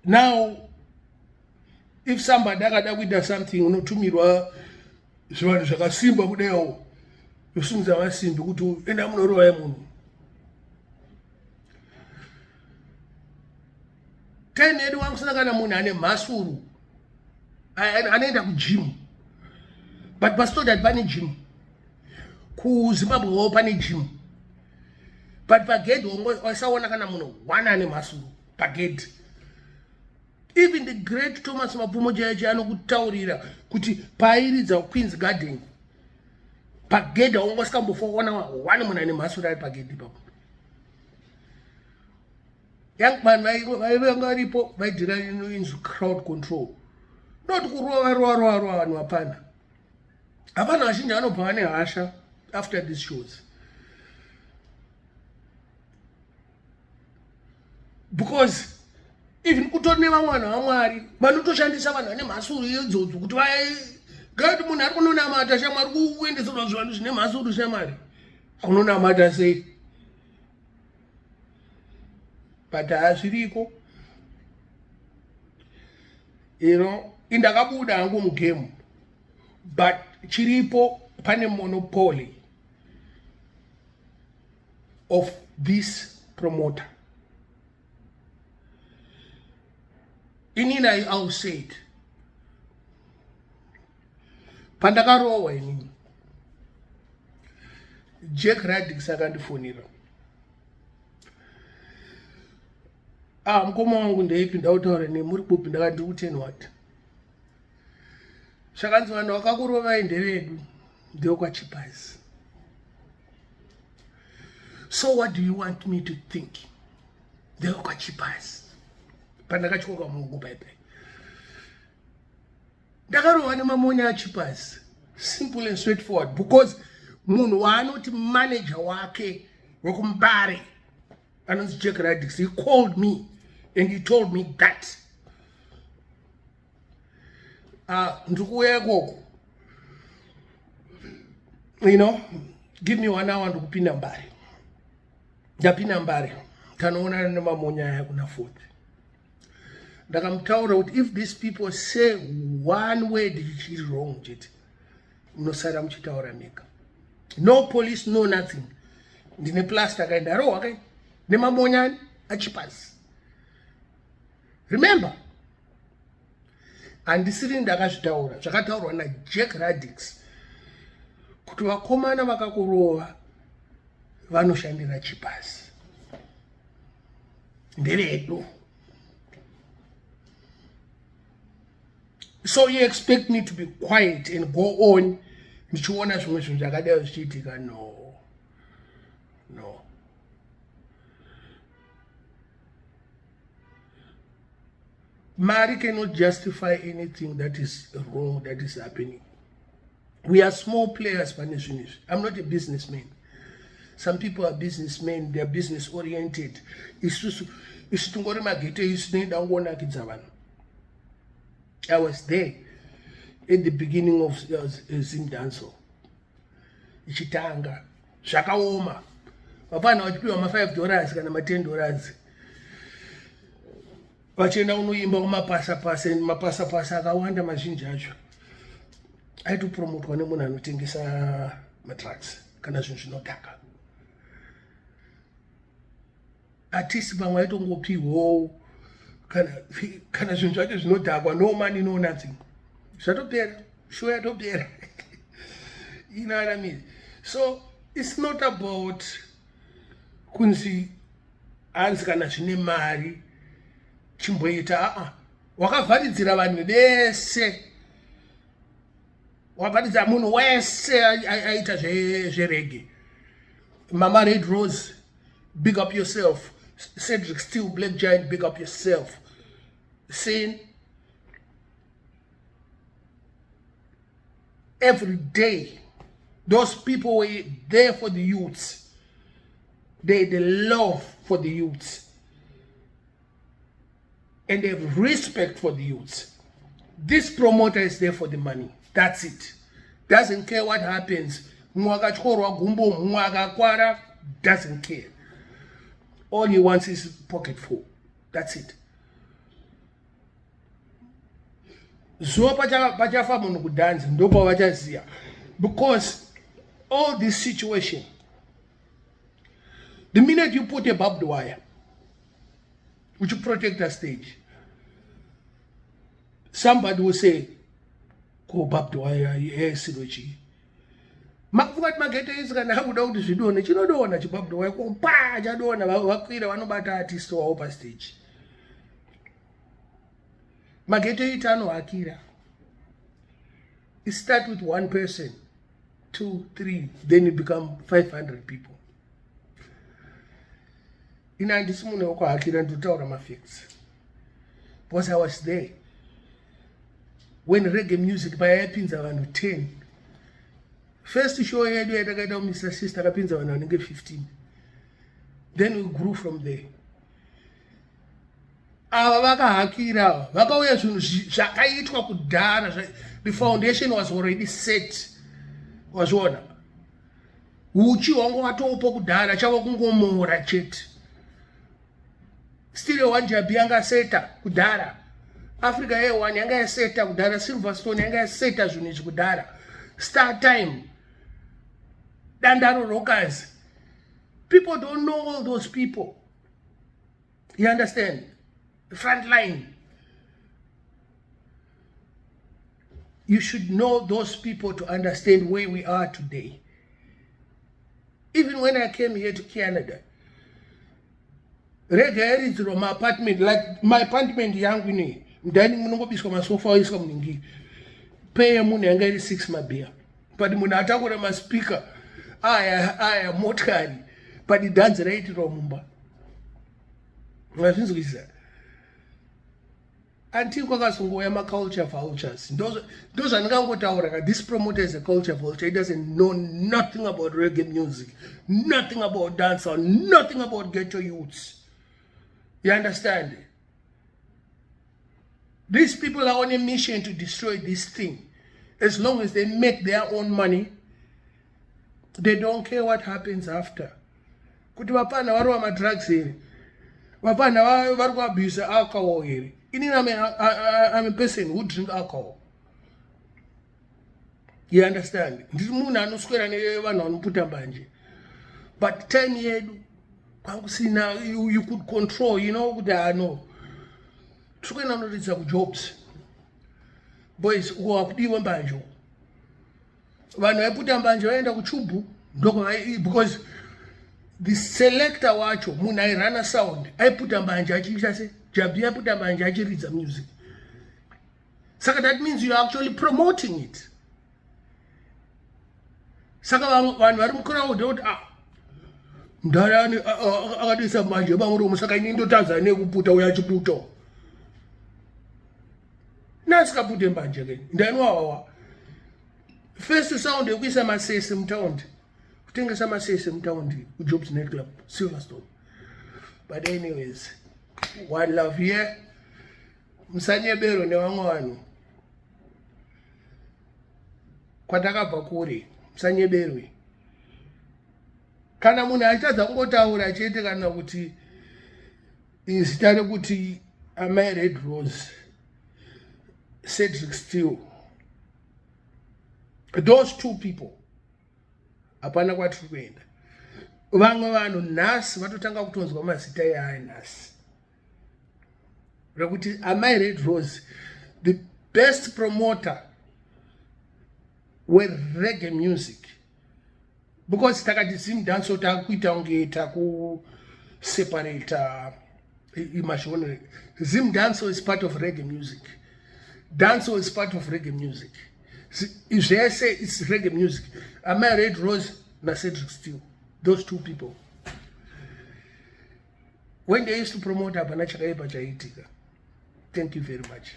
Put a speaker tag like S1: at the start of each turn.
S1: Now, if somebody does something, unotumirwa zvinhu zvakasimba kudayo, yosimudza masimbi kuti enda munorova munhu. 10 yedu wakusana kana munhu ane mhasuru anoenda kugym, but pasitodati pane gym. KuZimbabwe pane gym, but pagedhi wasaona kana munhu one ane mhasuru pagedhi. Even the great Thomas Mapumo Jayaji anokutaurira kuti pairidza Queen's Garden pagedhi waungasakamboona one munhu ane mhasuru ari pagedhi ipapo. Young man vaiva varipo vaidhira inonzi crowd control, not kurova vanhu hapana. Hapana vazhinji vanobva vane hasha after these shows, because even kutori nevamwe vanhu vaMwari vanotoshandisa vanhu vane mhasuru idzodzo kuti gati munhu ari kunonamata shamwari kuendeserwa zvivanhu zvine mhasuru shamwari unonamata sei? But hazviriko, indakabuda hangu mugame, but chiripo pane monopoly of this promoter. Inini I'll say it. Pandakarowa inini. Jack Radics akandifonera. Mukoma wangu ndeipi ndautaura nemuri kupi ndakati uteni what. Zvakanzi vanhu vakakurovai Ndevedu ndeyokwa Chipaz. So what do you want me to think? Ndeyokwa Chipaz. Pandakatyoka mungu baibai. Ndakarova nemamonya aChipaz. Simple and straightforward, because munhu waanoti manager wake wekuMbare anonzi Jack Radics, he called me and he told me that ndikuuya ikoko, give me 1 hour ndikupinda Mbare. Ndapinda Mbare tanoonana nemamonya aya kuna 4th. Ndakamutaura kuti if these people say one word which is wrong, chete munosara muchitaura mega. No police, no nothing. Ndine plaster akaenda rohwa kai nemamonya aChipaz. Remember, handisiri ndakazvitaura, zvakataurwa naJack Radics kuti vakomana vakakurova vanoshandira Chipaz. Ndevedu. So you expect me to be quiet and go on ndichiona zvimwe zvinhu zvakadai zvichiitika? No. Mari cannot justify anything that is wrong that is happening. We are small players, Panishinis. I'm not a businessman. Some people are businessmen, they are business oriented. I was there at the beginning of Zimdancehall. Ichitanga, zvakaoma. Vapana vachipiwa $5 kana $10. Vachienda unoimba kumapasa akawanda mazhinji acho. Aitopromotwa nemunhu anotengesa madrugs kana zvinhu zvinodhaka. Artists vamwe aitongopiwawo kana zvinhu zvacho zvinodhakwa, no money, no nothing. Zvatopera, show yatopera. You know what I mean? So it's not about kunzi hanzi kana zvine mari chimboita. Wakavharidzira vanhu vese, wakavharidzira munhu wese aita zverege. Mama Red Rose, big up yourself. Cedric Steele, Black Giant, big up yourself. Saying every day, those people were there for the youths. They had the love for the youths. And they have respect for the youths. This promoter is there for the money. That's it. Doesn't care what happens. Doesn't care. All he wants is pocket full. That's it. zuva pachafa munhu kudhanza ndopa vachaziya, because all this situation, the minute you put a barbed wire which will protect the stage, somebody will say, go barbed wire, yes, Rochi. Makufukati magete izikana hakuda kuti zvidone chinodona chibarbed wire kompa chadona vakwira vanobata artist wavo pa stage. Magete itano akira. It start with one person, 2, 3, then it become 500 people. In andisimuno wako akira ndutaura mafacts. Because I was there. When reggae music by yapinza vanhu 10. First show yedu yatakaita Mr. Sister kapinza vanhu vanenge 15. Then we grew from there. Ava vakahakira vakauya zvinhu zvakaitwa kudhara. The foundation was already set. Wazviona. Uchi hwangu watopo kudhara chava kungomora chete. Still one jabi yanga seta kudhara. Africa A1 yanga yaseta kudhara. Silverstone yanga yaseta zvinhu izvi kudhara. Star Time. Dandaro Rockers. People don't know all those people. You understand? The front line. You should know those people to understand where we are today. Even when I came here to Canada, reggae is my apartment, like my apartment yangu ni ndani munongobiswa masofa oiswa muningi. Pay mune yanga iri 6 mabia. But muna atakura ma speaker. Aya motkari. But the dance right romumba. Ngazvinzwisa. Until kwakasungoya ma-culture vultures. Those are this promoter is a culture vulture. He doesn't know nothing about reggae music, nothing about dancehall, nothing about ghetto youths. You understand? These people are on a mission to destroy this thing. As long as they make their own money, they don't care what happens after. Kuti vapana varuwa ma-drugs here. Vapana varuwa abuse alcohol here. I'm a person who drink alcohol. You understand? But 10 years, you could control, you know what I know. Jobs. Boys who are doing banjo. When I put a banjo, I end up with chubu. Because the selector wacho, when I run a sound, I put a banjo, I say, Jabia put a banjo, reads the music. So that means you're actually promoting it. Saka one crowd Ndarani akadisa manje banguru musaka inindo Tanzania kuputa uyachiputo. Nasika pute manje ke. Ndani wawa. First sound yokuisa masese mtaundi. Kutengesa masese mtaundi ku Jobs Night Club Silverstone. But anyways, one love here. Msanyebero ne wangwanu. Kwatakabva kure. Msanyebero. Kana munhu achitadza kungotaura chete kana kuti zita rekuti amai Red Rose, Cedric Steele, those two people hapana kwatiri kuenda. Vamwe vanhu nhasi vatotanga kutonzwa mazita eaya nhasi rekuti amai Red Rose, the best promoter reggae music. Because takati Zimdancehall takuita unge taku separate imashonere. Zimdancehall is part of reggae music. Dancehall is part of reggae music. If they say it's reggae music, Amai Red Rose na Cedric Steele, those two people. When they used to promote Abanachakaipa Chaitika. Thank you very much.